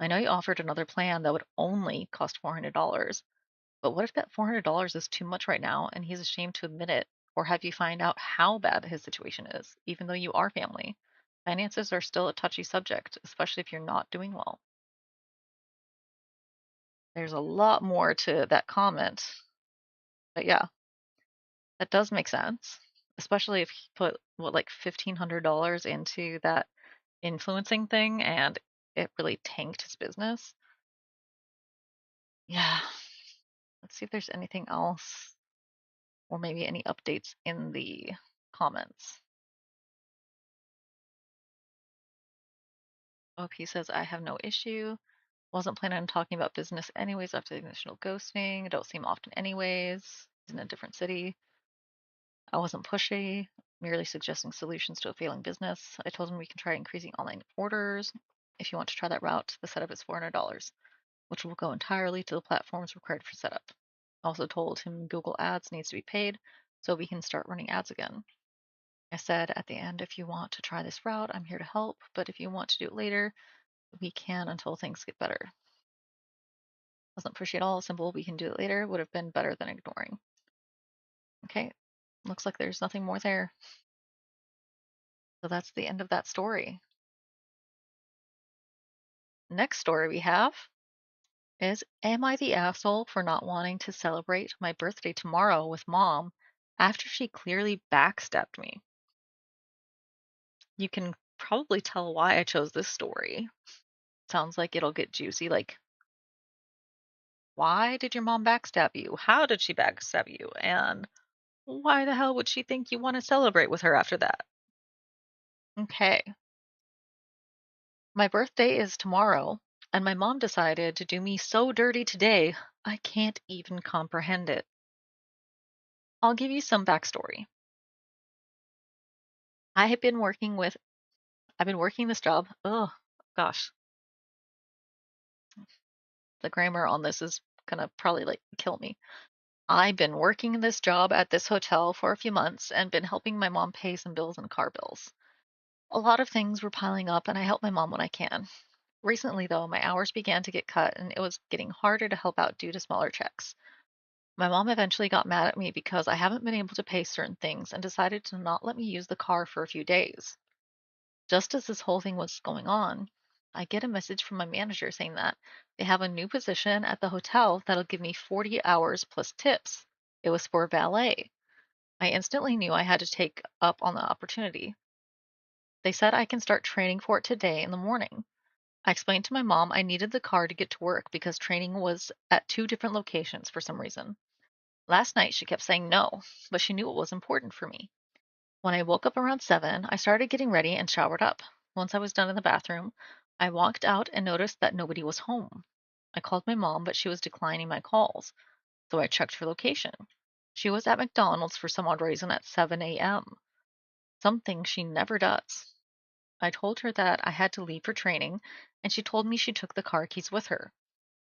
I know you offered another plan that would only cost $400, but what if that $400 is too much right now and he's ashamed to admit it? Or have you find out how bad his situation is, even though you are family? Finances are still a touchy subject, especially if you're not doing well. There's a lot more to that comment, but yeah, that does make sense, especially if he put what like $1,500 into that influencing thing and it really tanked his business. Yeah, let's see if there's anything else or maybe any updates in the comments. OP says, I have no issue. Wasn't planning on talking about business anyways after the initial ghosting. Don't seem often anyways. He's in a different city. I wasn't pushy, merely suggesting solutions to a failing business. I told him we can try increasing online orders. If you want to try that route, the setup is $400, which will go entirely to the platforms required for setup. I also told him Google Ads needs to be paid so we can start running ads again. I said at the end, if you want to try this route, I'm here to help, but if you want to do it later, we can until things get better. Wasn't pushy at all. Simple, we can do it later would have been better than ignoring. Okay, looks like there's nothing more there. So that's the end of that story. Next story we have is, am I the asshole for not wanting to celebrate my birthday tomorrow with mom after she clearly backstabbed me? You can probably tell why I chose this story. Sounds like it'll get juicy. Like, why did your mom backstab you? How did she backstab you? And why the hell would she think you want to celebrate with her after that? Okay. My birthday is tomorrow, and my mom decided to do me so dirty today, I can't even comprehend it. I'll give you some backstory. I have been working with, I've been working this job. Oh, gosh. The grammar on this is gonna probably like kill me. I've been working this job at this hotel for a few months and been helping my mom pay some bills and car bills. A lot of things were piling up, and I help my mom when I can. Recently, though, my hours began to get cut and it was getting harder to help out due to smaller checks. My mom eventually got mad at me because I haven't been able to pay certain things and decided to not let me use the car for a few days. Just as this whole thing was going on, I get a message from my manager saying that they have a new position at the hotel that'll give me 40 hours plus tips. It was for valet. I instantly knew I had to take up on the opportunity. They said I can start training for it today in the morning. I explained to my mom I needed the car to get to work because training was at two different locations for some reason. Last night she kept saying no, but she knew it was important for me. When I woke up around 7, I started getting ready and showered up. Once I was done in the bathroom, I walked out and noticed that nobody was home. I called my mom, but she was declining my calls, so I checked her location. She was at McDonald's for some odd reason at 7 a.m., something she never does. I told her that I had to leave for training, and she told me she took the car keys with her.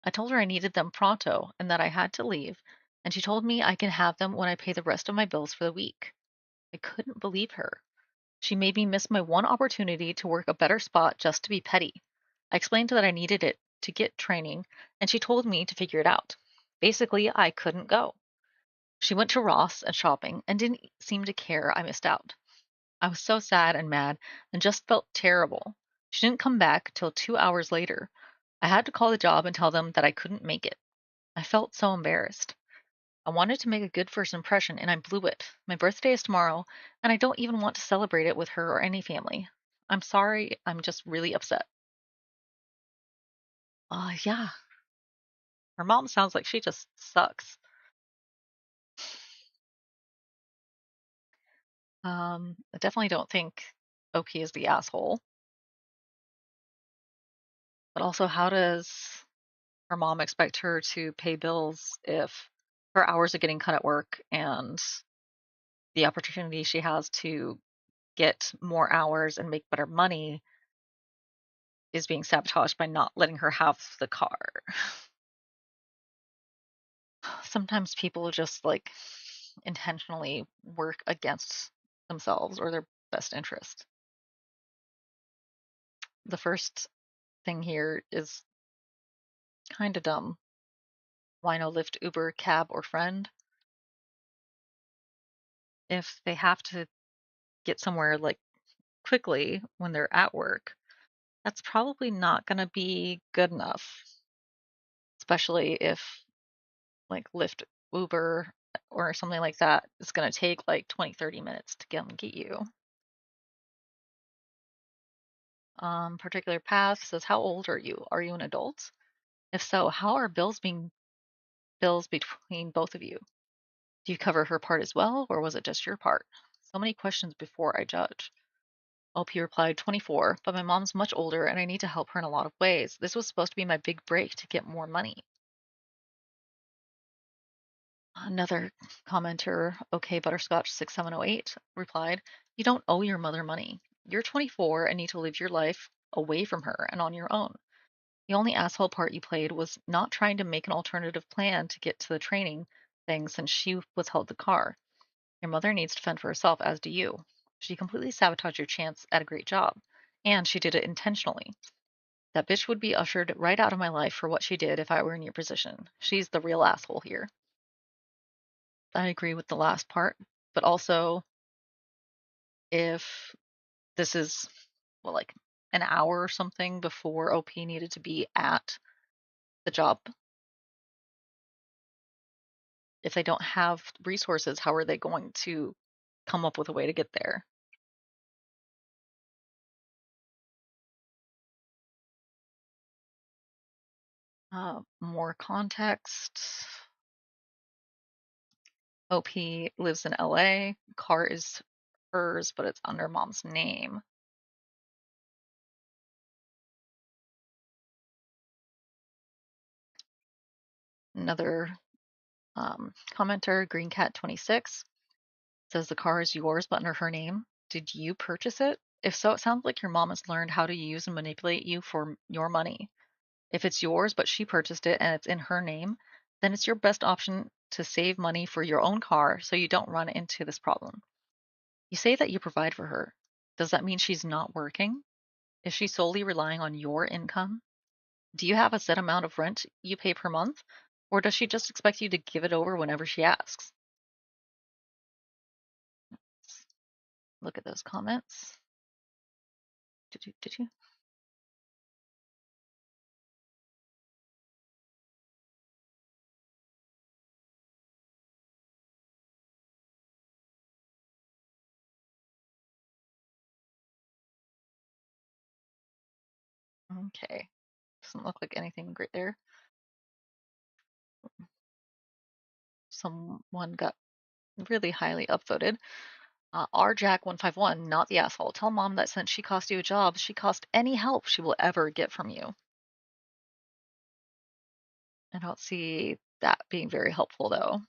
I told her I needed them pronto and that I had to leave, and she told me I can have them when I pay the rest of my bills for the week. I couldn't believe her. She made me miss my one opportunity to work a better spot just to be petty. I explained that I needed it to get training, and she told me to figure it out. Basically, I couldn't go. She went to Ross and shopping and didn't seem to care I missed out. I was so sad and mad and just felt terrible. She didn't come back till 2 hours later. I had to call the job and tell them that I couldn't make it. I felt so embarrassed. I wanted to make a good first impression and I blew it. My birthday is tomorrow and I don't even want to celebrate it with her or any family. I'm sorry, I'm just really upset. Yeah, her mom sounds like she just sucks. I definitely don't think OP is the asshole. But also, how does her mom expect her to pay bills if her hours are getting cut at work and the opportunity she has to get more hours and make better money is being sabotaged by not letting her have the car? Sometimes people just like intentionally work against themselves or their best interest. The first thing here is Kinda dumb. Why no Lyft, Uber, cab, or friend? If they have to get somewhere, like, quickly when they're at work, that's probably not gonna be good enough, especially if, like, Lyft, Uber, or something like that is gonna take, like, 20, 30 minutes to come get you. Particular path says, "How old are you? Are you an adult? If so, how are bills between both of you? Do you cover her part as well, or was it just your part? So many questions before I judge." LP replied, 24, but my mom's much older and I need to help her in a lot of ways. This was supposed to be my big break to get more money. Another commenter, okay, Butterscotch 6708, replied, "You don't owe your mother money. You're 24 and need to live your life away from her and on your own. The only asshole part you played was not trying to make an alternative plan to get to the training thing since she withheld the car. Your mother needs to fend for herself, as do you. She completely sabotaged your chance at a great job, and she did it intentionally. That bitch would be ushered right out of my life for what she did if I were in your position. She's the real asshole here." I agree with the last part, but also if this is, well, like an hour or something before OP needed to be at the job, if they don't have resources, how are they going to come up with a way to get there? More context. OP lives in LA. Car is hers, but it's under mom's name. Another commenter, GreenCat26, says the car is yours, but under her name. Did you purchase it? If so, it sounds like your mom has learned how to use and manipulate you for your money. If it's yours, but she purchased it and it's in her name, then it's your best option to save money for your own car so you don't run into this problem. You say that you provide for her. Does that mean she's not working? Is she solely relying on your income? Do you have a set amount of rent you pay per month? Or does she just expect you to give it over whenever she asks? Let's look at those comments. Do-do-do-do. Okay. Doesn't look like anything great there. Someone got really highly upvoted. RJack151, not the asshole. Tell mom that since she cost you a job, she cost any help she will ever get from you. I don't see that being very helpful, though.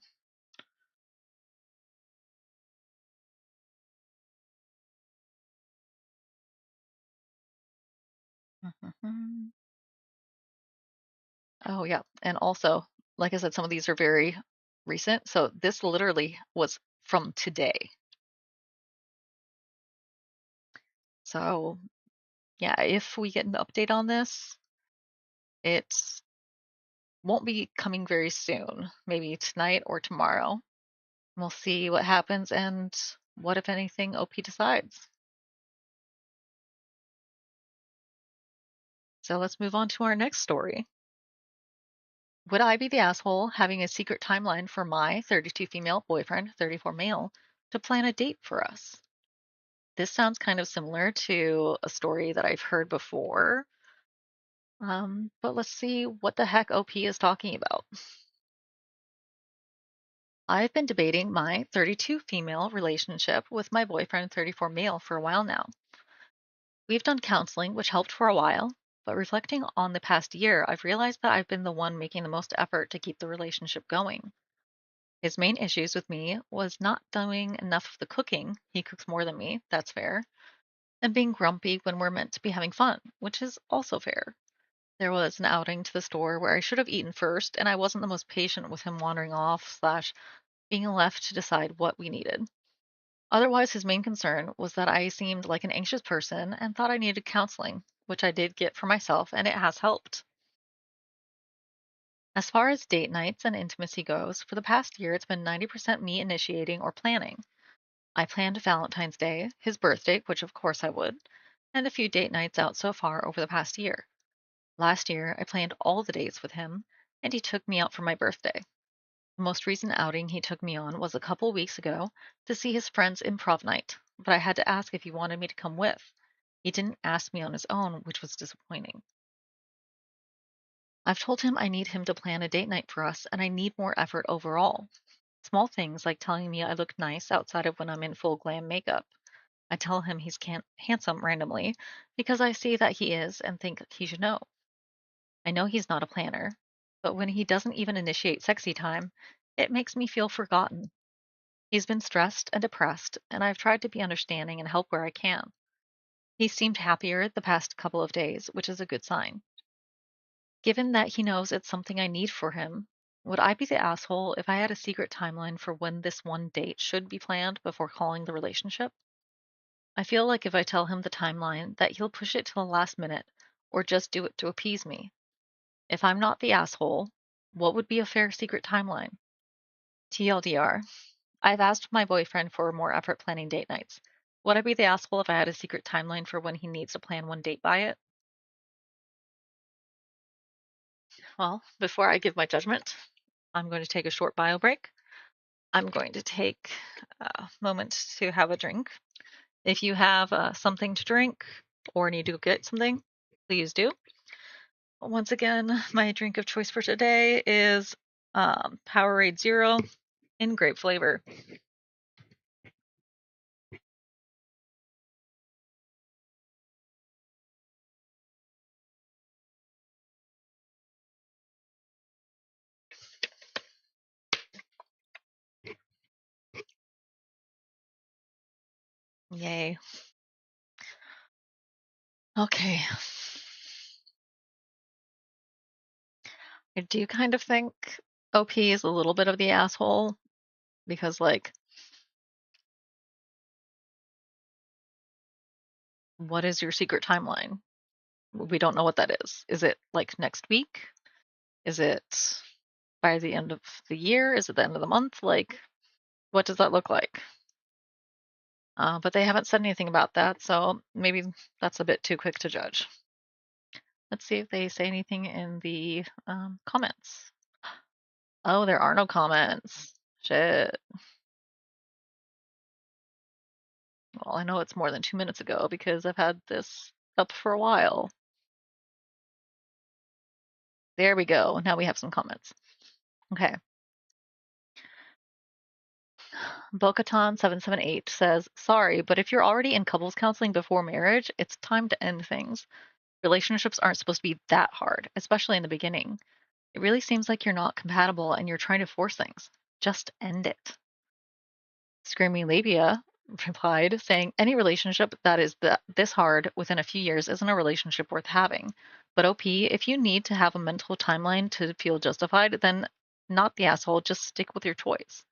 Mhm. Oh, yeah. And also, like I said, some of these are very recent. So this literally was from today. So, yeah, if we get an update on this, it won't be coming very soon, maybe tonight or tomorrow. We'll see what happens and what, if anything, OP decides. So let's move on to our next story. Would I be the asshole having a secret timeline for my 32 female boyfriend, 34 male, to plan a date for us? This sounds kind of similar to a story that I've heard before. But let's see what the heck OP is talking about. I've been debating my 32 female relationship with my boyfriend, 34 male, for a while now. We've done counseling, which helped for a while, but reflecting on the past year, I've realized that I've been the one making the most effort to keep the relationship going. His main issues with me was not doing enough of the cooking. He cooks more than me, that's fair, and being grumpy when we're meant to be having fun, which is also fair. There was an outing to the store where I should have eaten first, and I wasn't the most patient with him wandering off slash being left to decide what we needed. Otherwise, his main concern was that I seemed like an anxious person and thought I needed counseling, which I did get for myself, and it has helped. As far as date nights and intimacy goes, for the past year it's been 90% me initiating or planning. I planned Valentine's Day, his birthday, which of course I would, and a few date nights out so far over the past year. Last year, I planned all the dates with him, and he took me out for my birthday. The most recent outing he took me on was a couple weeks ago to see his friend's improv night, but I had to ask if he wanted me to come with. He didn't ask me on his own, which was disappointing. I've told him I need him to plan a date night for us, and I need more effort overall. Small things like telling me I look nice outside of when I'm in full glam makeup. I tell him he's handsome randomly because I see that he is and think he should know. I know he's not a planner, but when he doesn't even initiate sexy time, it makes me feel forgotten. He's been stressed and depressed, and I've tried to be understanding and help where I can. He seemed happier the past couple of days, which is a good sign. Given that he knows it's something I need for him, would I be the asshole if I had a secret timeline for when this one date should be planned before calling the relationship? I feel like if I tell him the timeline, that he'll push it till the last minute or just do it to appease me. If I'm not the asshole, what would be a fair secret timeline? TLDR. I've asked my boyfriend for more effort planning date nights. Would I be the asshole if I had a secret timeline for when he needs to plan one date by it? Well, before I give my judgment, I'm going to take a short bio break. I'm going to take a moment to have a drink. If you have something to drink or need to go get something, please do. Once again, my drink of choice for today is Powerade Zero in grape flavor. Yay. Okay. I do kind of think OP is a little bit of the asshole because, like, what is your secret timeline? We don't know what that is. Is it like next week? Is it by the end of the year? Is it the end of the month? Like, what does that look like? But they haven't said anything about that, so maybe that's a bit too quick to judge. Let's see if they say anything in the comments. Oh, there are no comments. Shit. Well, I know it's more than 2 minutes ago because I've had this up for a while. There we go. Now we have some comments. Okay. Bokatan778 says, sorry, but if you're already in couples counseling before marriage, it's time to end things. Relationships aren't supposed to be that hard, especially in the beginning. It really seems like you're not compatible and you're trying to force things. Just end it. Screaming Labia replied, saying, any relationship that is this hard within a few years isn't a relationship worth having. But OP, if you need to have a mental timeline to feel justified, then not the asshole, just stick with your choice.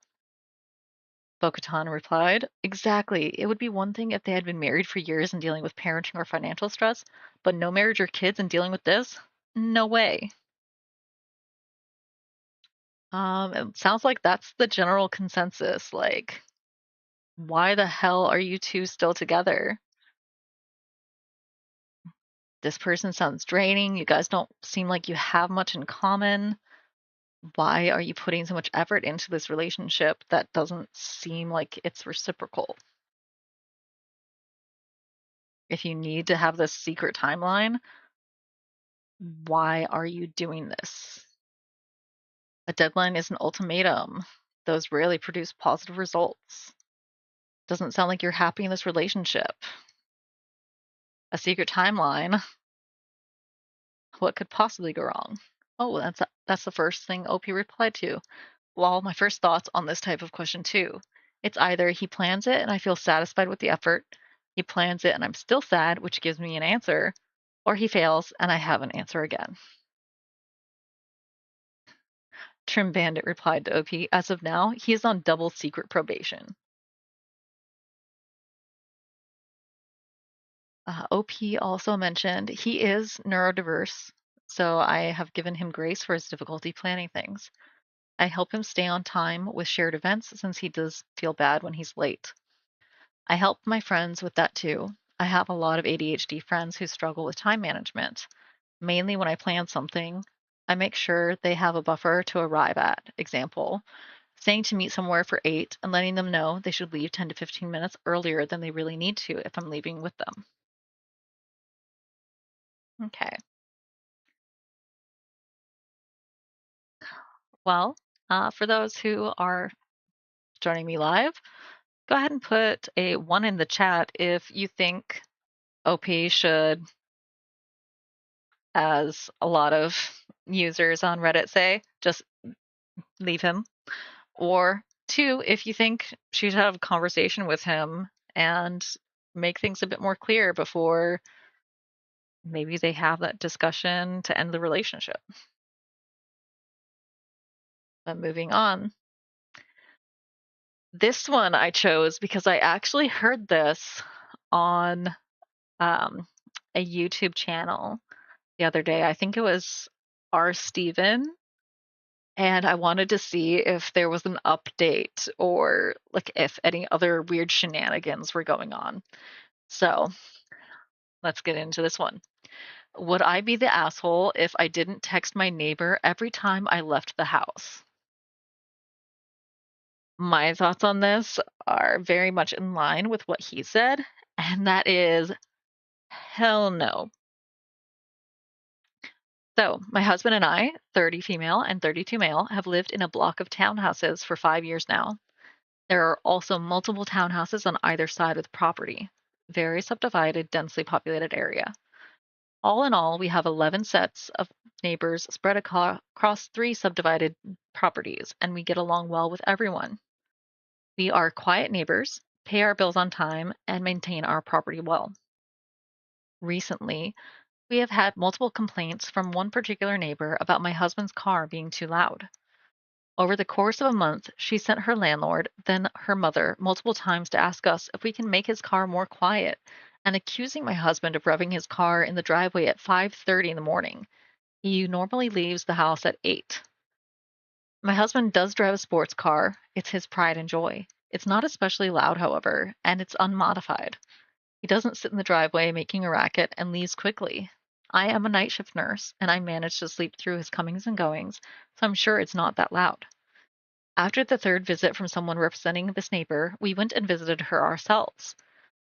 Bo-Katan replied, exactly. It would be one thing if they had been married for years and dealing with parenting or financial stress, but no marriage or kids and dealing with this? No way. It sounds like that's the general consensus. Like, why the hell are you two still together? This person sounds draining. You guys don't seem like you have much in common. Why are you putting so much effort into this relationship that doesn't seem like it's reciprocal? If you need to have this secret timeline, why are you doing this? A deadline is an ultimatum. Those rarely produce positive results. Doesn't sound like you're happy in this relationship. A secret timeline. What could possibly go wrong? Oh, that's the first thing OP replied to. Well, my first thoughts on this type of question too. It's either he plans it and I feel satisfied with the effort, he plans it and I'm still sad, which gives me an answer, or he fails and I have an answer again. Trim Bandit replied to OP, as of now, he is on double secret probation. OP also mentioned he is neurodiverse, so I have given him grace for his difficulty planning things. I help him stay on time with shared events since he does feel bad when he's late. I help my friends with that too. I have a lot of ADHD friends who struggle with time management. Mainly when I plan something, I make sure they have a buffer to arrive at. Example, saying to meet somewhere for 8 and letting them know they should leave 10 to 15 minutes earlier than they really need to if I'm leaving with them. Okay. Well, for those who are joining me live, go ahead and put a 1 in the chat if you think OP should, as a lot of users on Reddit say, just leave him. Or 2, if you think she should have a conversation with him and make things a bit more clear before maybe they have that discussion to end the relationship. But moving on. This one I chose because I actually heard this on um, a YouTube channel the other day. I think it was R. Steven, and I wanted to see if there was an update or like if any other weird shenanigans were going on. So let's get into this one. Would I be the asshole if I didn't text my neighbor every time I left the house? My thoughts on this are very much in line with what he said, and that is hell no. So, my husband and I, 30 female and 32 male, have lived in a block of townhouses for 5 years now. There are also multiple townhouses on either side of the property. Very subdivided, densely populated area. All in all, we have 11 sets of neighbors spread across 3 subdivided properties, and we get along well with everyone. We are quiet neighbors, pay our bills on time, and maintain our property well. Recently, we have had multiple complaints from one particular neighbor about my husband's car being too loud. Over the course of a month, she sent her landlord, then her mother, multiple times to ask us if we can make his car more quiet, and accusing my husband of revving his car in the driveway at 5:30 in the morning. He normally leaves the house at 8. My husband does drive a sports car. It's his pride and joy. It's not especially loud, however, and it's unmodified. He doesn't sit in the driveway making a racket and leaves quickly. I am a night shift nurse, and I manage to sleep through his comings and goings, so I'm sure it's not that loud. After the third visit from someone representing this neighbor, we went and visited her ourselves.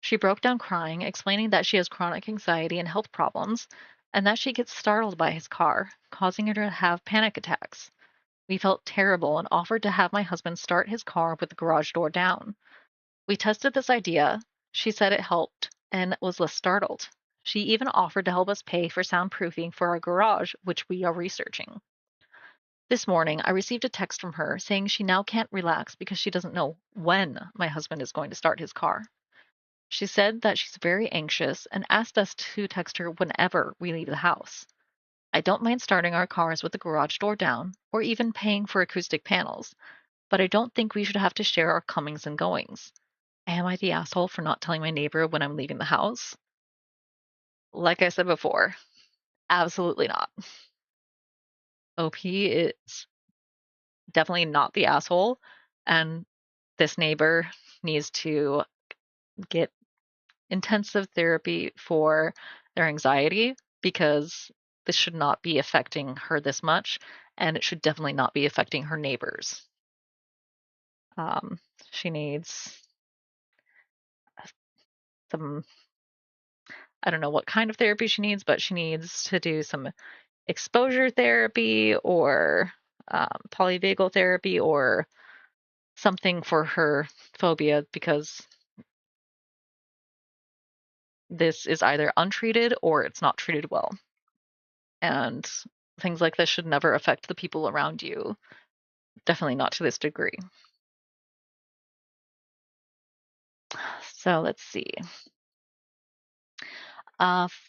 She broke down crying, explaining that she has chronic anxiety and health problems, and that she gets startled by his car, causing her to have panic attacks. We felt terrible and offered to have my husband start his car with the garage door down. We tested this idea. She said it helped and was less startled. She even offered to help us pay for soundproofing for our garage, which we are researching. This morning, I received a text from her saying she now can't relax because she doesn't know when my husband is going to start his car. She said that she's very anxious and asked us to text her whenever we leave the house. I don't mind starting our cars with the garage door down or even paying for acoustic panels, but I don't think we should have to share our comings and goings. Am I the asshole for not telling my neighbor when I'm leaving the house? Like I said before, absolutely not. OP is definitely not the asshole, and this neighbor needs to get intensive therapy for their anxiety because this should not be affecting her this much, and it should definitely not be affecting her neighbors. Um, she needs some, I don't know what kind of therapy she needs, but she needs to do some exposure therapy or polyvagal therapy or something for her phobia because this is either untreated or it's not treated well. And things like this should never affect the people around you. Definitely not to this degree. So let's see.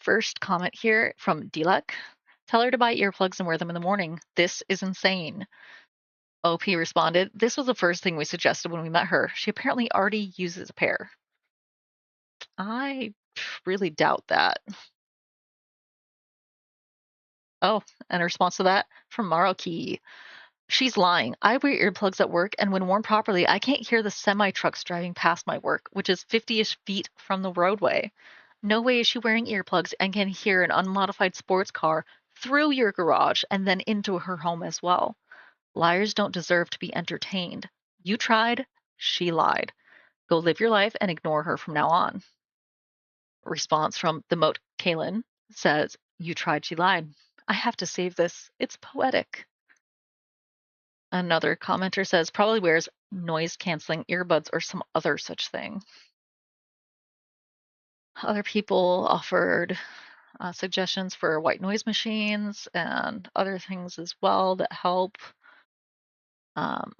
First comment here from Dilek. Tell her to buy earplugs and wear them in the morning. This is insane. OP responded, this was the first thing we suggested when we met her. She apparently already uses a pair. I really doubt that. Oh, and a response to that from Maruki. She's lying. I wear earplugs at work, and when worn properly, I can't hear the semi trucks driving past my work, which is 50-ish feet from the roadway. No way is she wearing earplugs and can hear an unmodified sports car through your garage and then into her home as well. Liars don't deserve to be entertained. You tried, she lied. Go live your life and ignore her from now on. Response from the moat Kaylin says, You tried, she lied. I have to save this. It's poetic. Another commenter says, Probably wears noise canceling earbuds or some other such thing. Other people offered suggestions for white noise machines and other things as well that help. Um,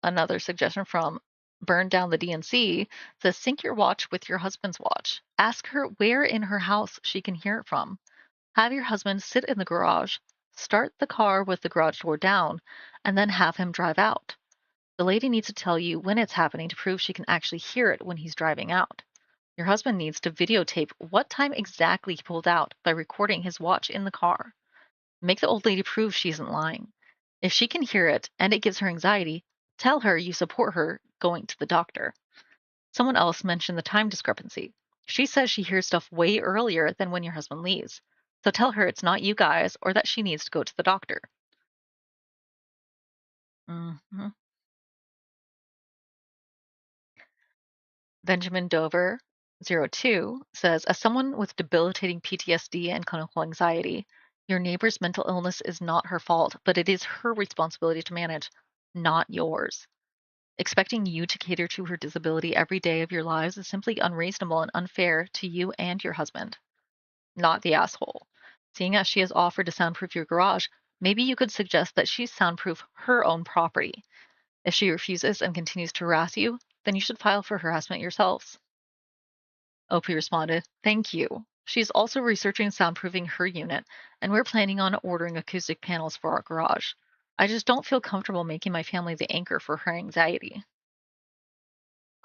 Another suggestion from Burn Down the DNC says sync your watch with your husband's watch. Ask her where in her house she can hear it from. Have your husband sit in the garage, start the car with the garage door down, and then have him drive out. The lady needs to tell you when it's happening to prove she can actually hear it when he's driving out. Your husband needs to videotape what time exactly he pulled out by recording his watch in the car. Make the old lady prove she isn't lying. If she can hear it and it gives her anxiety, tell her you support her going to the doctor. Someone else mentioned the time discrepancy. She says she hears stuff way earlier than when your husband leaves. So tell her it's not you guys or that she needs to go to the doctor. Mhm. Benjamin Dover 02 says, as someone with debilitating PTSD and clinical anxiety, your neighbor's mental illness is not her fault, but it is her responsibility to manage, not yours. Expecting you to cater to her disability every day of your lives is simply unreasonable and unfair to you and your husband, not the asshole. Seeing as she has offered to soundproof your garage, maybe you could suggest that she soundproof her own property. If she refuses and continues to harass you, then you should file for harassment yourselves. OP responded, Thank you. She's also researching soundproofing her unit, and we're planning on ordering acoustic panels for our garage. I just don't feel comfortable making my family the anchor for her anxiety.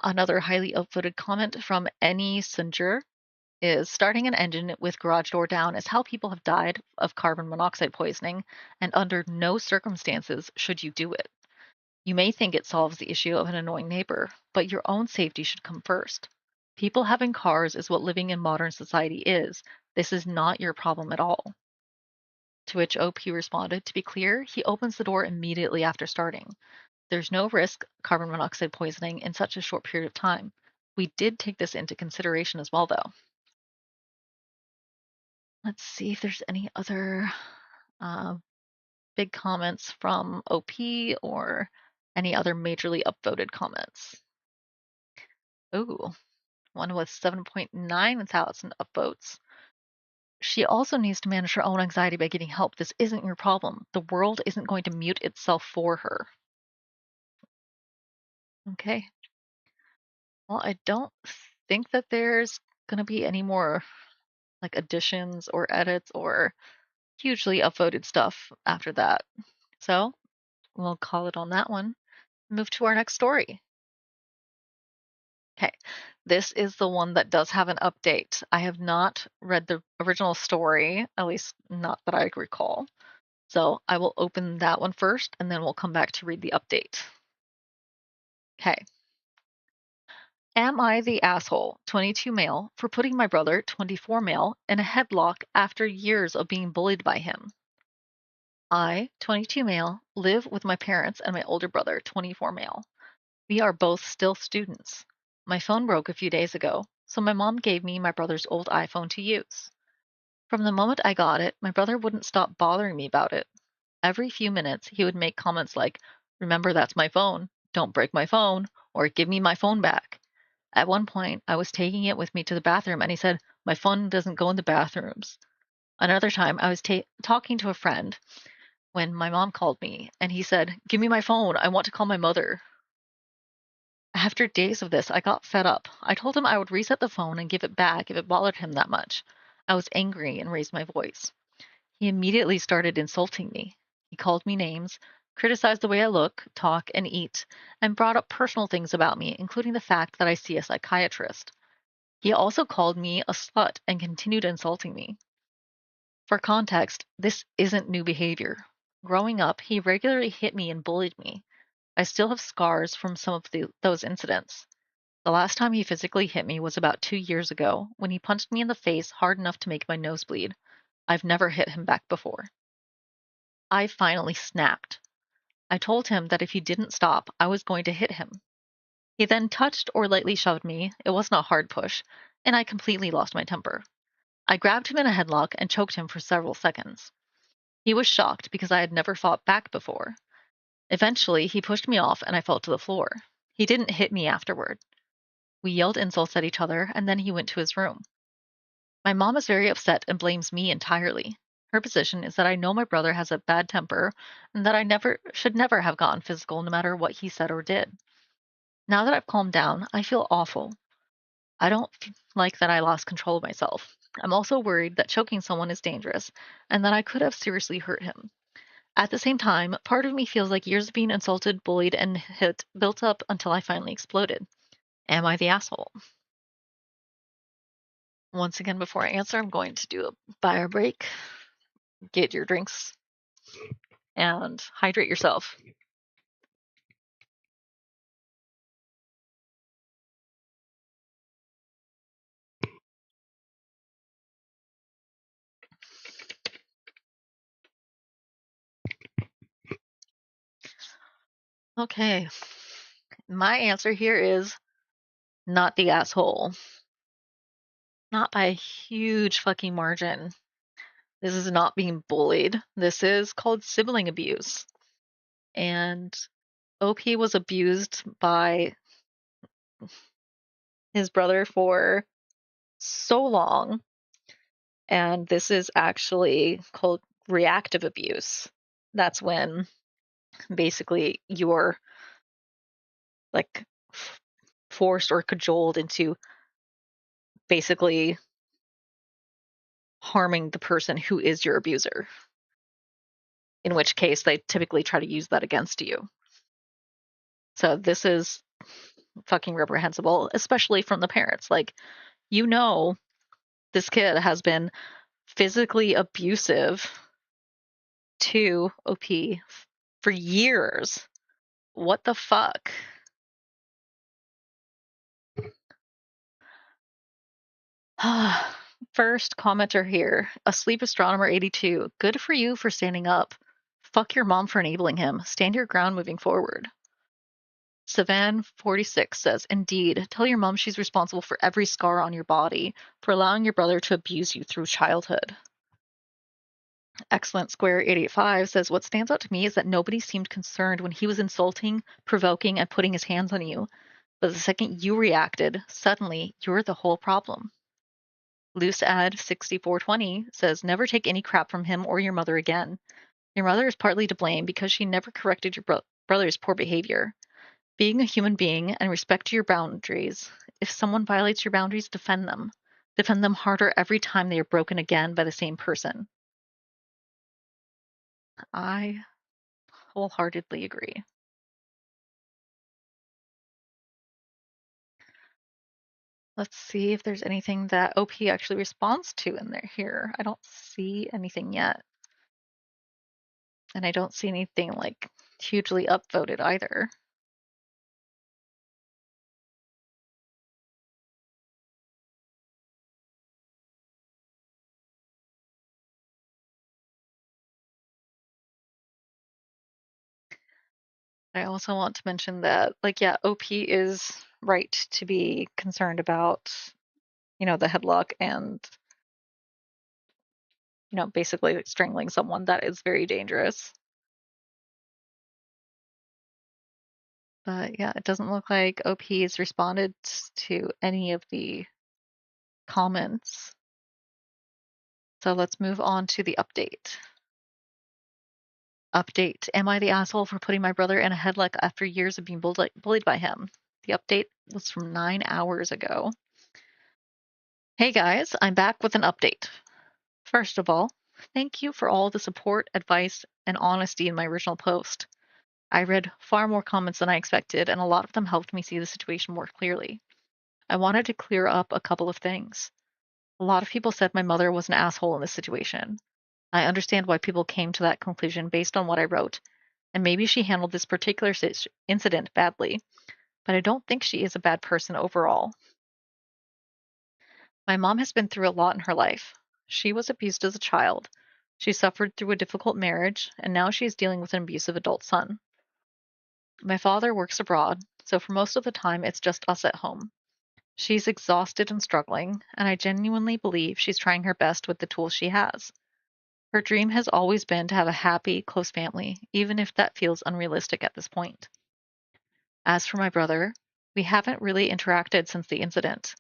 Another highly upvoted comment from Any Singer is starting an engine with garage door down is how people have died of carbon monoxide poisoning, and under no circumstances should you do it. You may think it solves the issue of an annoying neighbor, but your own safety should come first. People having cars is what living in modern society is. This is not your problem at all. To which OP responded, To be clear, he opens the door immediately after starting. There's no risk carbon monoxide poisoning in such a short period of time. We did take this into consideration as well, though. Let's see if there's any other uh, big comments from OP or any other majorly upvoted comments. Ooh, one with 7.9 thousand upvotes. She also needs to manage her own anxiety by getting help. This isn't your problem. The world isn't going to mute itself for her. Okay. Well, I don't think that there's going to be any more like additions or edits or hugely upvoted stuff after that. So we'll call it on that one. Move to our next story. Okay, this is the one that does have an update. I have not read the original story, at least not that I recall. So I will open that one first and then we'll come back to read the update. Okay. Am I the asshole, 22 male, for putting my brother, 24 male, in a headlock after years of being bullied by him? I, 22 male, live with my parents and my older brother, 24 male. We are both still students. My phone broke a few days ago, so my mom gave me my brother's old iPhone to use. From the moment I got it, my brother wouldn't stop bothering me about it. Every few minutes, he would make comments like, Remember, that's my phone. Don't break my phone, or give me my phone back. At one point, I was taking it with me to the bathroom, and he said, My phone doesn't go in the bathrooms. Another time, I was talking to a friend when my mom called me, and he said, Give me my phone. I want to call my mother. After days of this, I got fed up. I told him I would reset the phone and give it back if it bothered him that much. I was angry and raised my voice. He immediately started insulting me. He called me names, criticized the way I look, talk, and eat, and brought up personal things about me, including the fact that I see a psychiatrist. He also called me a slut and continued insulting me. For context, this isn't new behavior. Growing up, he regularly hit me and bullied me. I still have scars from some of those incidents. The last time he physically hit me was about 2 years ago when he punched me in the face hard enough to make my nose bleed. I've never hit him back before. I finally snapped. I told him that if he didn't stop, I was going to hit him. He then touched or lightly shoved me. It wasn't a hard push, and I completely lost my temper. I grabbed him in a headlock and choked him for several seconds. He was shocked because I had never fought back before. Eventually, he pushed me off and I fell to the floor. He didn't hit me afterward. We yelled insults at each other and then he went to his room. My mom is very upset and blames me entirely. Her position is that I know my brother has a bad temper and that I should never have gotten physical no matter what he said or did. Now that I've calmed down, I feel awful. I don't like that I lost control of myself. I'm also worried that choking someone is dangerous and that I could have seriously hurt him. At the same time, part of me feels like years of being insulted, bullied, and hit built up until I finally exploded. Am I the asshole? Once again, before I answer, I'm going to do a bio break. Get your drinks and hydrate yourself. Okay. My answer here is not the asshole. Not by a huge fucking margin. This is not being bullied. This is called sibling abuse. And OP was abused by his brother for so long. And this is actually called reactive abuse. That's when basically you're like forced or cajoled into basically harming the person who is your abuser. In which case, they typically try to use that against you. So this is fucking reprehensible, especially from the parents. Like, you know, this kid has been physically abusive to OP for years. What the fuck? First commenter here, Asleep Astronomer 82. Good for you for standing up. Fuck your mom for enabling him. Stand your ground moving forward. Savan 46 says, Indeed, tell your mom she's responsible for every scar on your body, for allowing your brother to abuse you through childhood. Excellent Square 885 says, What stands out to me is that nobody seemed concerned when he was insulting, provoking, and putting his hands on you. But the second you reacted, suddenly you're the whole problem. Loose Ad 6420 says, Never take any crap from him or your mother again. Your mother is partly to blame because she never corrected your brother's poor behavior. Being a human being and respect your boundaries. If someone violates your boundaries, defend them. Defend them harder every time they are broken again by the same person. I wholeheartedly agree. Let's see if there's anything that OP actually responds to in there here. I don't see anything yet. And I don't see anything like hugely upvoted either. I also want to mention that, like, yeah, OP is right to be concerned about, the headlock and, basically like strangling someone. That is very dangerous. But yeah, it doesn't look like OP has responded to any of the comments. So let's move on to the update. Update. Am I the asshole for putting my brother in a headlock after years of being bullied by him? The update was from 9 hours ago. Hey guys, I'm back with an update. First of all, thank you for all the support, advice, and honesty in my original post. I read far more comments than I expected, and a lot of them helped me see the situation more clearly. I wanted to clear up a couple of things. A lot of people said my mother was an asshole in this situation. I understand why people came to that conclusion based on what I wrote, and maybe she handled this particular incident badly, but I don't think she is a bad person overall. My mom has been through a lot in her life. She was abused as a child. She suffered through a difficult marriage, and now she is dealing with an abusive adult son. My father works abroad, so for most of the time it's just us at home. She's exhausted and struggling, and I genuinely believe she's trying her best with the tools she has. Her dream has always been to have a happy, close family, even if that feels unrealistic at this point. As for my brother, we haven't really interacted since the incident.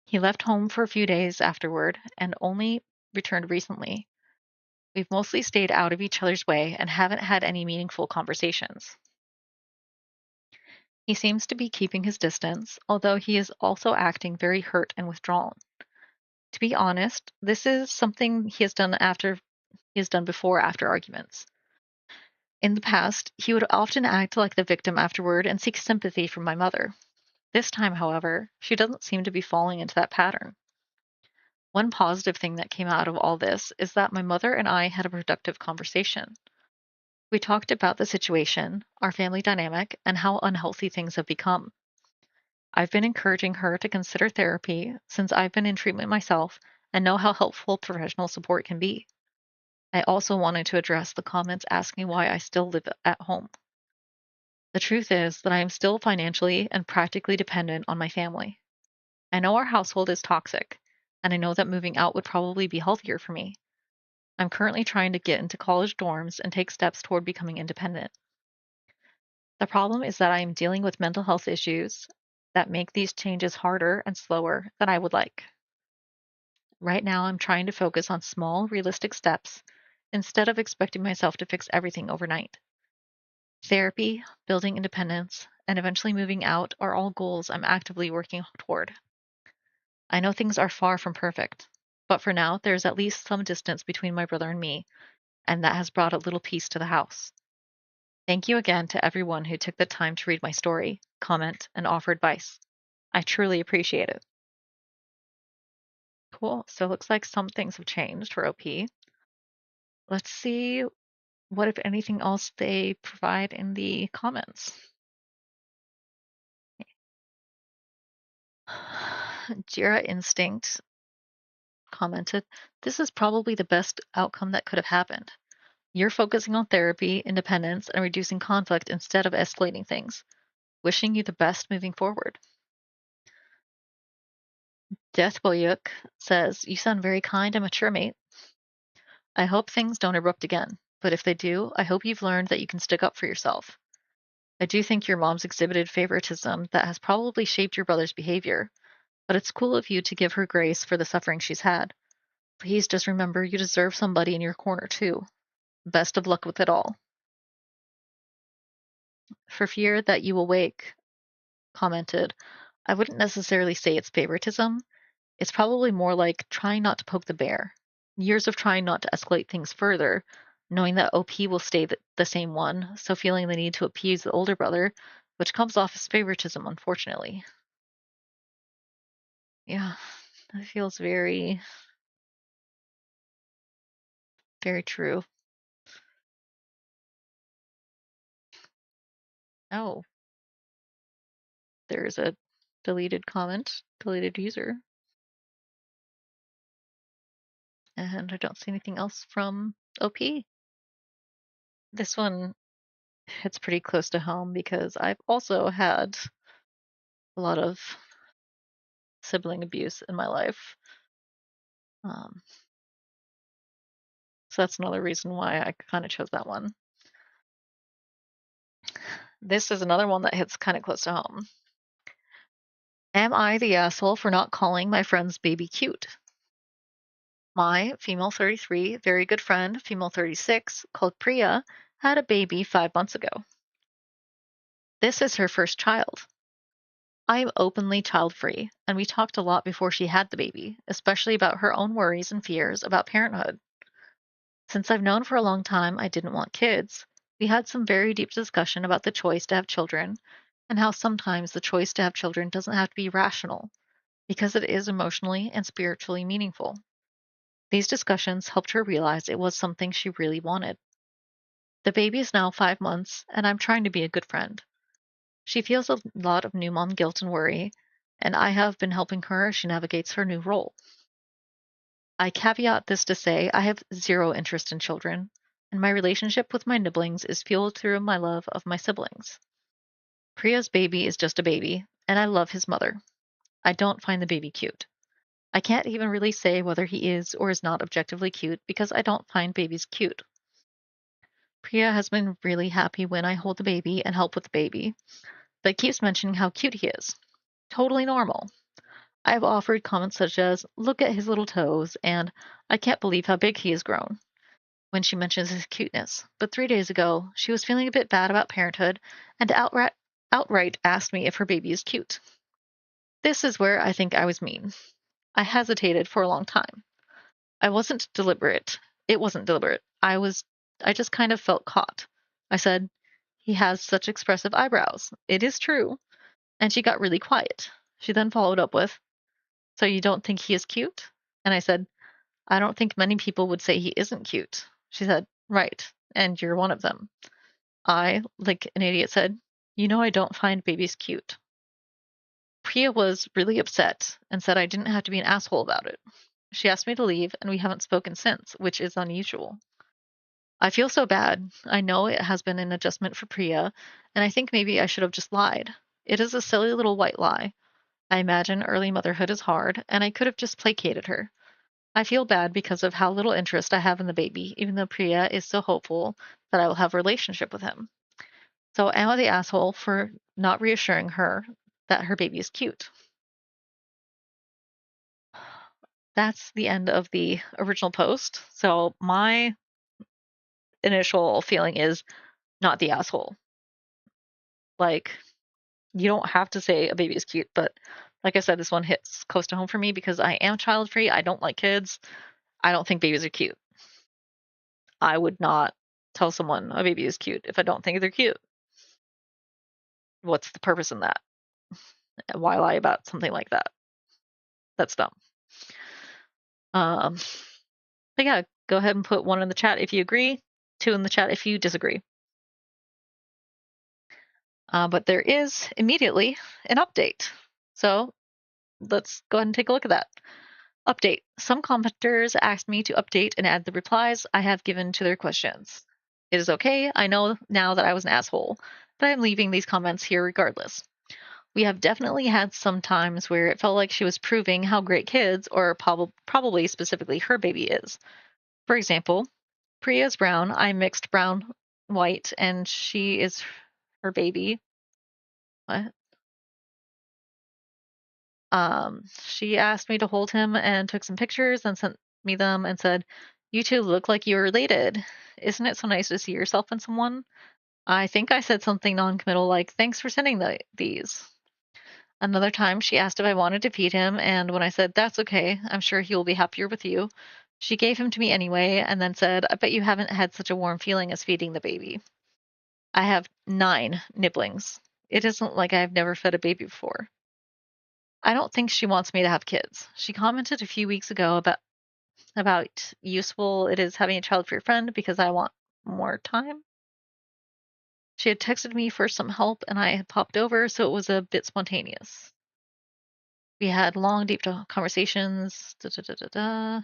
He left home for a few days afterward and only returned recently. We've mostly stayed out of each other's way and haven't had any meaningful conversations. He seems to be keeping his distance, although he is also acting very hurt and withdrawn. To be honest, this is something he has done before after arguments. In the past, he would often act like the victim afterward and seek sympathy from my mother. This time, however, she doesn't seem to be falling into that pattern. One positive thing that came out of all this is that my mother and I had a productive conversation. We talked about the situation, our family dynamic, and how unhealthy things have become. I've been encouraging her to consider therapy since I've been in treatment myself and know how helpful professional support can be. I also wanted to address the comments asking why I still live at home. The truth is that I am still financially and practically dependent on my family. I know our household is toxic, and I know that moving out would probably be healthier for me. I'm currently trying to get into college dorms and take steps toward becoming independent. The problem is that I am dealing with mental health issues that make these changes harder and slower than I would like. Right now, I'm trying to focus on small, realistic steps instead of expecting myself to fix everything overnight. Therapy, building independence, and eventually moving out are all goals I'm actively working toward. I know things are far from perfect, but for now, there's at least some distance between my brother and me, and that has brought a little peace to the house. Thank you again to everyone who took the time to read my story, comment, and offer advice. I truly appreciate it. Cool. So it looks like some things have changed for OP. Let's see what, if anything else, they provide in the comments. Jira Instinct commented, "This is probably the best outcome that could have happened. You're focusing on therapy, independence, and reducing conflict instead of escalating things. Wishing you the best moving forward." Deathboyuk says, "You sound very kind and mature, mate. I hope things don't erupt again, but if they do, I hope you've learned that you can stick up for yourself. I do think your mom's exhibited favoritism that has probably shaped your brother's behavior, but it's cool of you to give her grace for the suffering she's had. Please just remember you deserve somebody in your corner too. Best of luck with it all." For fear that you will wake, commented, "I wouldn't necessarily say it's favoritism. It's probably more like trying not to poke the bear. Years of trying not to escalate things further, knowing that OP will stay the same one, so feeling the need to appease the older brother, which comes off as favoritism, unfortunately." Yeah, that feels very, very true. Oh, there's a deleted comment, deleted user, and I don't see anything else from OP. This one hits pretty close to home because I've also had a lot of sibling abuse in my life. Um, so that's another reason why I kind of chose that one. This is another one that hits kind of close to home. Am I the asshole for not calling my friend's baby cute? My female 33, very good friend, female 36, called Priya, had a baby 5 months ago. This is her first child. I am openly child free, and we talked a lot before she had the baby, especially about her own worries and fears about parenthood. Since I've known for a long time I didn't want kids, we had some very deep discussion about the choice to have children and how sometimes the choice to have children doesn't have to be rational because it is emotionally and spiritually meaningful. These discussions helped her realize it was something she really wanted. The baby is now 5 months, and I'm trying to be a good friend. She feels a lot of new mom guilt and worry, and I have been helping her as she navigates her new role. I caveat this to say I have zero interest in children, and my relationship with my nibblings is fueled through my love of my siblings. Priya's baby is just a baby, and I love his mother. I don't find the baby cute. I can't even really say whether he is or is not objectively cute because I don't find babies cute. Priya has been really happy when I hold the baby and help with the baby, but keeps mentioning how cute he is. Totally normal. I have offered comments such as, look at his little toes, and I can't believe how big he has grown, when she mentions his cuteness. But 3 days ago, she was feeling a bit bad about parenthood and outright asked me if her baby is cute. This is where I think I was mean. I hesitated for a long time. I wasn't deliberate. It wasn't deliberate. I just kind of felt caught. I said, he has such expressive eyebrows. It is true. And she got really quiet. She then followed up with, so you don't think he is cute? And I said, I don't think many people would say he isn't cute. She said, right. And you're one of them. I, like an idiot, said, you know, I don't find babies cute. Priya was really upset and said I didn't have to be an asshole about it. She asked me to leave, and we haven't spoken since, which is unusual. I feel so bad. I know it has been an adjustment for Priya, and I think maybe I should have just lied. It is a silly little white lie. I imagine early motherhood is hard, and I could have just placated her. I feel bad because of how little interest I have in the baby, even though Priya is so hopeful that I will have a relationship with him. So am I the asshole for not reassuring her that her baby is cute? That's the end of the original post. So my initial feeling is not the asshole. Like, you don't have to say a baby is cute, but like I said, this one hits close to home for me because I am child free. I don't like kids. I don't think babies are cute. I would not tell someone a baby is cute if I don't think they're cute. What's the purpose in that? Why lie about something like that? That's dumb. Um, but yeah, go ahead and put one in the chat if you agree, two in the chat if you disagree. But there is immediately an update. So let's go ahead and take a look at that. Update. Some commenters asked me to update and add the replies I have given to their questions. It is okay. I know now that I was an asshole, but I'm leaving these comments here regardless. We have definitely had some times where it felt like she was proving how great kids, or probably specifically her baby, is. For example, Priya's brown, I'm mixed brown white, and she is her baby. What? She asked me to hold him and took some pictures and sent me them and said, you two look like you're related. Isn't it so nice to see yourself in someone? I think I said something non-committal like, thanks for sending these. Another time, she asked if I wanted to feed him, and when I said, that's okay, I'm sure he will be happier with you, she gave him to me anyway and then said, I bet you haven't had such a warm feeling as feeding the baby. I have 9 nibblings. It isn't like I've never fed a baby before. I don't think she wants me to have kids. She commented a few weeks ago about useful it is having a child for your friend because I want more time. She had texted me for some help and I had popped over, so it was a bit spontaneous. We had long, deep conversations. Da, da, da, da, da.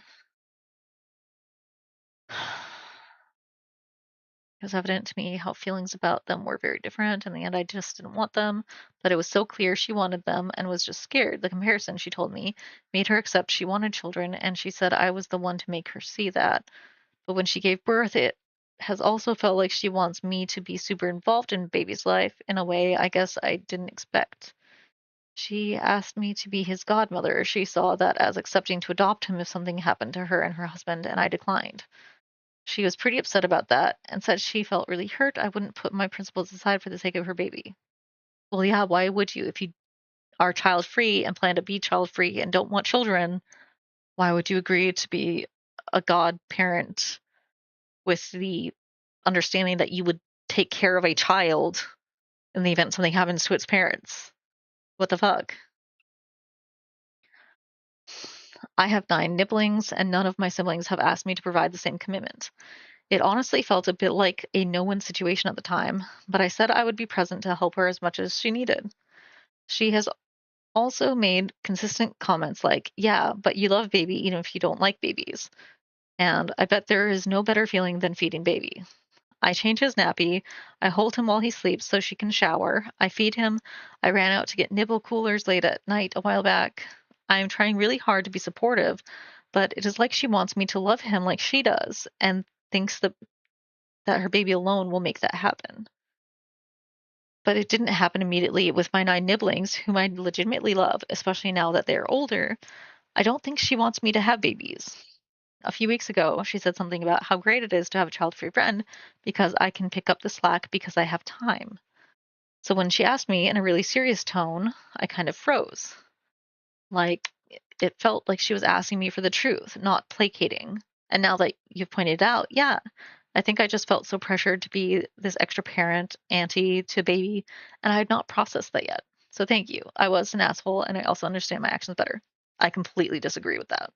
It was evident to me how feelings about them were very different. In the end, I just didn't want them, but it was so clear she wanted them and was just scared. The comparison, she told me, made her accept she wanted children, and she said I was the one to make her see that. But when she gave birth, it has also felt like she wants me to be super involved in baby's life in a way I guess I didn't expect. She asked me to be his godmother. She saw that as accepting to adopt him if something happened to her and her husband, and I declined. She was pretty upset about that and said she felt really hurt I wouldn't put my principles aside for the sake of her baby. Well, yeah, why would you? If you are child free and plan to be child free and don't want children, why would you agree to be a godparent with the understanding that you would take care of a child in the event something happens to its parents. What the fuck? I have 9 nibblings, and none of my siblings have asked me to provide the same commitment. It honestly felt a bit like a no-win situation at the time, but I said I would be present to help her as much as she needed. She has also made consistent comments like, yeah, but you love baby even if you don't like babies. And I bet there is no better feeling than feeding baby. I change his nappy. I hold him while he sleeps so she can shower. I feed him. I ran out to get nibble coolers late at night a while back. I am trying really hard to be supportive, but it is like she wants me to love him like she does and thinks that her baby alone will make that happen. But it didn't happen immediately with my 9 nibblings, whom I legitimately love, especially now that they are older. I don't think she wants me to have babies. A few weeks ago, she said something about how great it is to have a child free friend because I can pick up the slack because I have time. So when she asked me in a really serious tone, I kind of froze. Like it felt like she was asking me for the truth, not placating. And now that you've pointed out, yeah, I think I just felt so pressured to be this extra parent, auntie to baby, and I had not processed that yet. So thank you. I was an asshole, and I also understand my actions better. I completely disagree with that.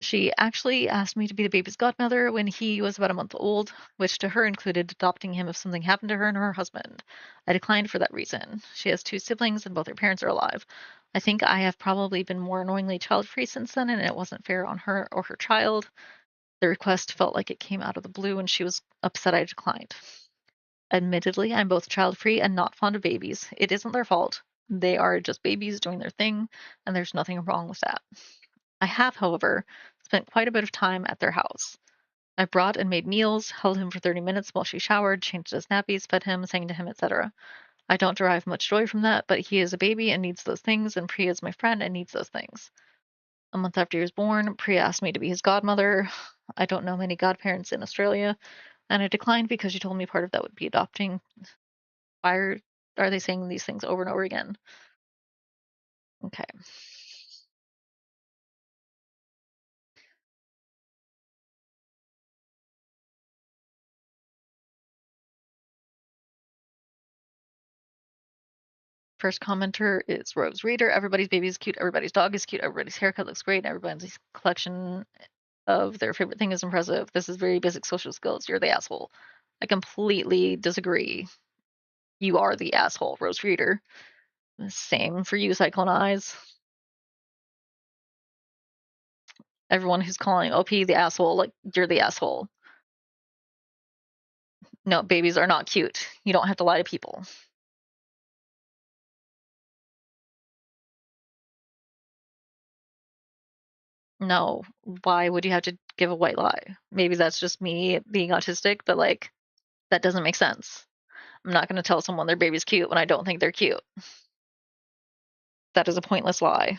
She actually asked me to be the baby's godmother when he was about a month old, which to her included adopting him if something happened to her and her husband. I declined for that reason. She has 2 siblings and both her parents are alive. I think I have probably been more annoyingly child free since then, and it wasn't fair on her or her child. The request felt like it came out of the blue, and she was upset I declined. Admittedly, I'm both child free and not fond of babies. It isn't their fault. They are just babies doing their thing, and there's nothing wrong with that. I have, however, spent quite a bit of time at their house. I brought and made meals, held him for 30 minutes while she showered, changed his nappies, fed him, sang to him, etc. I don't derive much joy from that, but he is a baby and needs those things, and Priya is my friend and needs those things. A month after he was born, Priya asked me to be his godmother. I don't know many godparents in Australia, and I declined because she told me part of that would be adopting. Why are they saying these things over and over again? Okay. First commenter is Rose Reader. Everybody's baby is cute. Everybody's dog is cute. Everybody's haircut looks great. Everybody's collection of their favorite thing is impressive. This is very basic social skills. You're the asshole. I completely disagree. You are the asshole, Rose Reader. Same for you, Cyclone Eyes. Everyone who's calling OP the asshole, like, you're the asshole. No, babies are not cute. You don't have to lie to people. No, why would you have to give a white lie? Maybe that's just me being autistic, but like, that doesn't make sense. I'm not going to tell someone their baby's cute when I don't think they're cute. That is a pointless lie.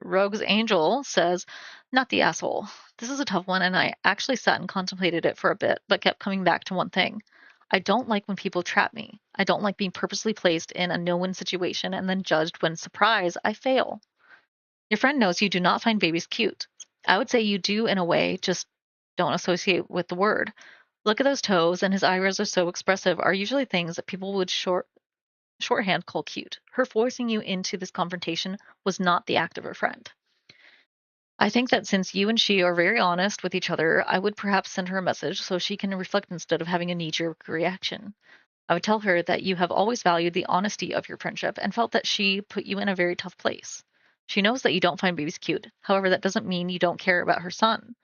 Rogue's Angel says, not the asshole. This is a tough one, and I actually sat and contemplated it for a bit, but kept coming back to one thing. I don't like when people trap me. I don't like being purposely placed in a no win situation and then judged when, surprise, I fail. Your friend knows you do not find babies cute. I would say you do in a way, just don't associate with the word. Look at those toes, and his eyebrows are so expressive, are usually things that people would shorthand call cute. Her forcing you into this confrontation was not the act of a friend. I think that since you and she are very honest with each other, I would perhaps send her a message so she can reflect instead of having a knee jerk reaction. I would tell her that you have always valued the honesty of your friendship and felt that she put you in a very tough place. She knows that you don't find babies cute. However, that doesn't mean you don't care about her son.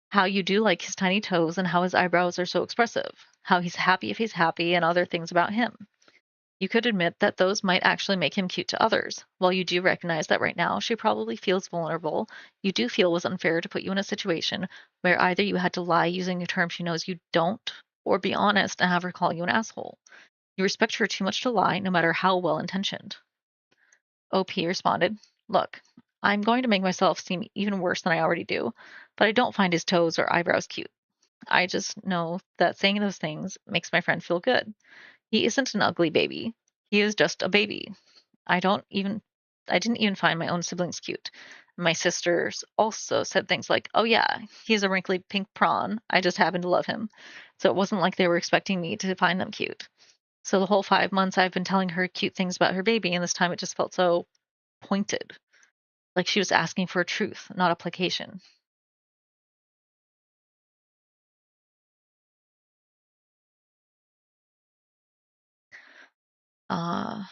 How you do like his tiny toes and how his eyebrows are so expressive. How he's happy if he's happy and other things about him. You could admit that those might actually make him cute to others. While you do recognize that right now she probably feels vulnerable, you do feel it was unfair to put you in a situation where either you had to lie using a term she knows you don't, or be honest and have her call you an asshole. You respect her too much to lie, no matter how well intentioned. OP responded, look, I'm going to make myself seem even worse than I already do, but I don't find his toes or eyebrows cute. I just know that saying those things makes my friend feel good. He isn't an ugly baby. He is just a baby. I don't even I didn't even find my own siblings cute. My sisters also said things like, "Oh yeah, he's a wrinkly pink prawn. I just happen to love him." So it wasn't like they were expecting me to find them cute. So the whole 5 months I've been telling her cute things about her baby, and this time it just felt so pointed, like she was asking for a truth, not a placation. Uh,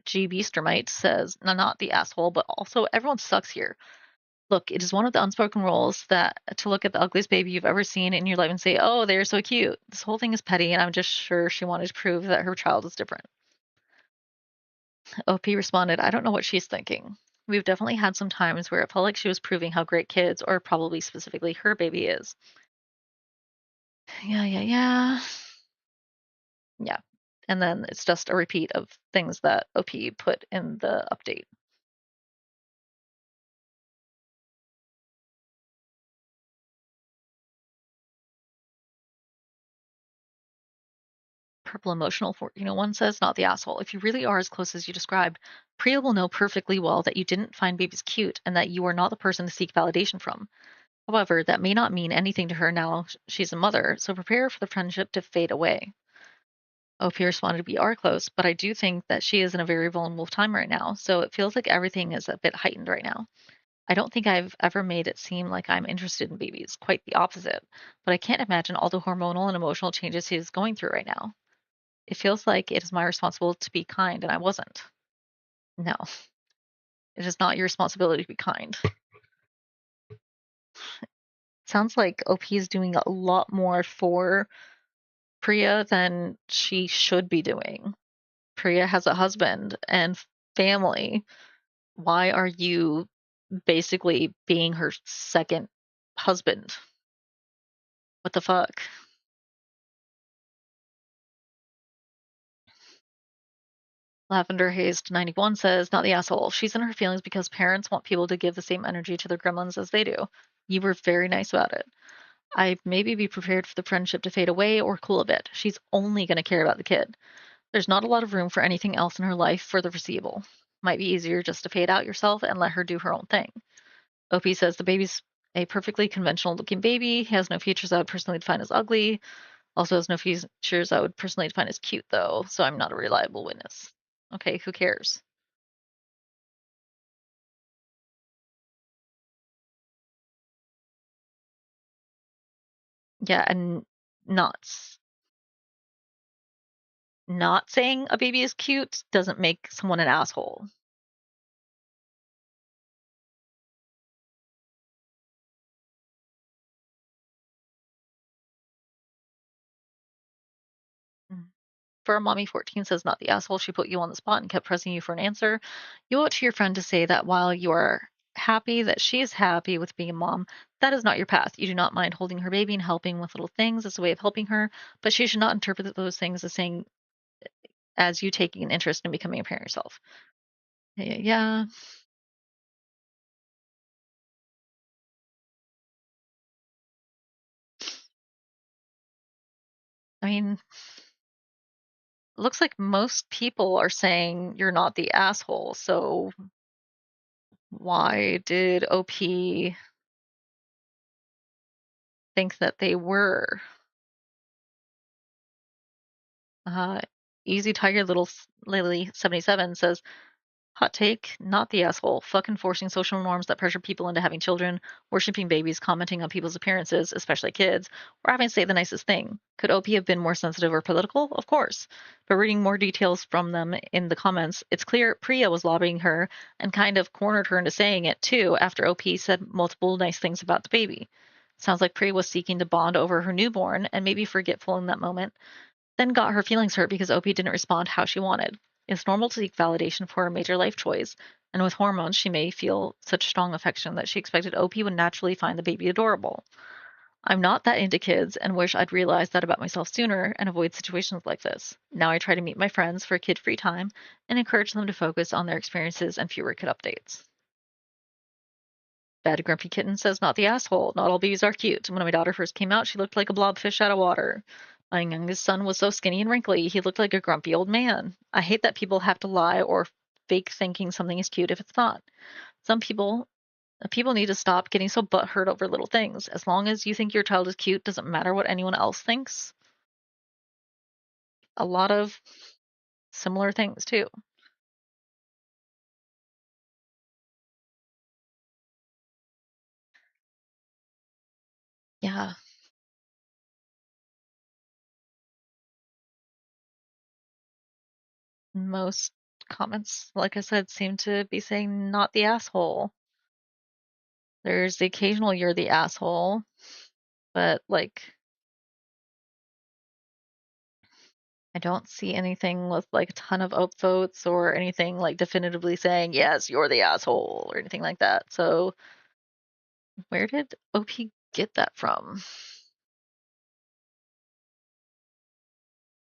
G. Beastermite says, no, not the asshole, but also everyone sucks here. Look, it is one of the unspoken rules that to look at the ugliest baby you've ever seen in your life and say, "Oh, they're so cute." This whole thing is petty, and I'm just sure she wanted to prove that her child is different. OP responded, "I don't know what she's thinking. We've definitely had some times where it felt like she was proving how great kids, or probably specifically her baby, is." Yeah, yeah, yeah. Yeah. And then it's just a repeat of things that OP put in the update. Purple Emotional 1401 says, "Not the asshole. If you really are as close as you described, Priya will know perfectly well that you didn't find babies cute and that you are not the person to seek validation from. However, that may not mean anything to her now she's a mother, so prepare for the friendship to fade away." OP responded, "We are close, but I do think that she is in a very vulnerable time right now, so it feels like everything is a bit heightened right now. I don't think I've ever made it seem like I'm interested in babies, quite the opposite, but I can't imagine all the hormonal and emotional changes he's going through right now. It feels like it is my responsibility to be kind, and I wasn't." No, it is not your responsibility to be kind. Sounds like OP is doing a lot more for Priya than she should be doing. Priya has a husband and family. Why are you basically being her second husband? What the fuck? Lavender Hazed 91 says, "Not the asshole. She's in her feelings because parents want people to give the same energy to their gremlins as they do. You were very nice about it. I maybe be prepared for the friendship to fade away or cool a bit. She's only going to care about the kid. There's not a lot of room for anything else in her life for the foreseeable. Might be easier just to fade out yourself and let her do her own thing." OP says, "The baby's a perfectly conventional looking baby. He has no features I would personally define as ugly. Also has no features I would personally define as cute, though, so I'm not a reliable witness." Okay, who cares? Yeah, and not not saying a baby is cute doesn't make someone an asshole. Mm. For Mommy 14 says, "Not the asshole. She put you on the spot and kept pressing you for an answer. You owe it to your friend to say that while you are happy that she is happy with being a mom, that is not your path. You do not mind holding her baby and helping with little things as a way of helping her, but she should not interpret those things as saying as you taking an interest in becoming a parent yourself." Yeah, yeah, yeah. I mean, looks like most people are saying you're not the asshole. So why did OP think that they were? Uh, Easy Tiger Little Lily 77 says, "Hot take, not the asshole. Fuck enforcing social norms that pressure people into having children, worshiping babies, commenting on people's appearances, especially kids, or having to say the nicest thing. Could OP have been more sensitive or political? Of course. But reading more details from them in the comments, it's clear Priya was lobbying her and kind of cornered her into saying it too after OP said multiple nice things about the baby. Sounds like Priya was seeking to bond over her newborn and maybe forgetful in that moment, then got her feelings hurt because OP didn't respond how she wanted. It's normal to seek validation for a major life choice, and with hormones, she may feel such strong affection that she expected OP would naturally find the baby adorable. I'm not that into kids and wish I'd realized that about myself sooner and avoid situations like this. Now I try to meet my friends for kid free time and encourage them to focus on their experiences and fewer kid updates." Bad Grumpy Kitten says, "Not the asshole. Not all babies are cute. When my daughter first came out, she looked like a blobfish out of water. My youngest son was so skinny and wrinkly, he looked like a grumpy old man. I hate that people have to lie or fake thinking something is cute if it's not. Some people need to stop getting so butthurt over little things. As long as you think your child is cute, doesn't matter what anyone else thinks. A lot of similar things too. Yeah, most comments, like I said, seem to be saying not the asshole. There's the occasional you're the asshole, but like I don't see anything with like a ton of upvotes or anything like definitively saying, yes, you're the asshole or anything like that. So where did OP get that from?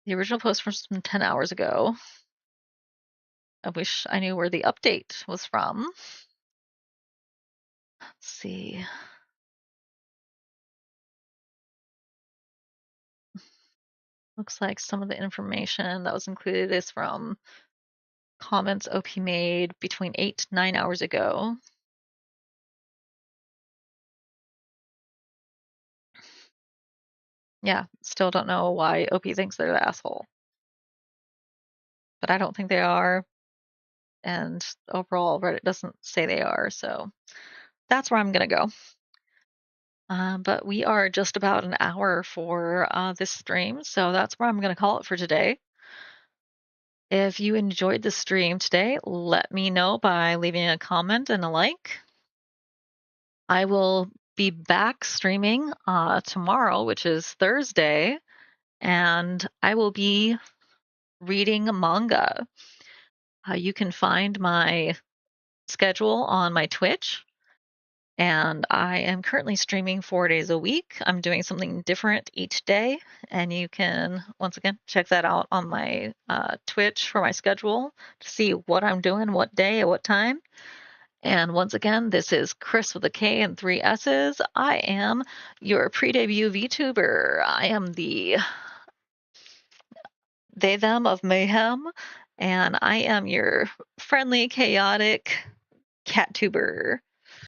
The original post was from 10 hours ago. I wish I knew where the update was from. Let's see. Looks like some of the information that was included is from comments OP made between 8 to 9 hours ago. Yeah, still don't know why OP thinks they're the asshole. But I don't think they are. And overall, Reddit doesn't say they are. So that's where I'm going to go. But we are just about an hour for this stream. So that's where I'm going to call it for today. If you enjoyed the stream today, let me know by leaving a comment and a like. I will be back streaming tomorrow, which is Thursday, and I will be reading manga. You can find my schedule on my Twitch, and I am currently streaming 4 days a week. I'm doing something different each day, and you can, once again, check that out on my Twitch for my schedule to see what I'm doing, what day, at what time. And once again, this is Kriss with a K and 3 S's. I am your pre-debut VTuber. I am the they them of mayhem, and I am your friendly, chaotic cat tuber.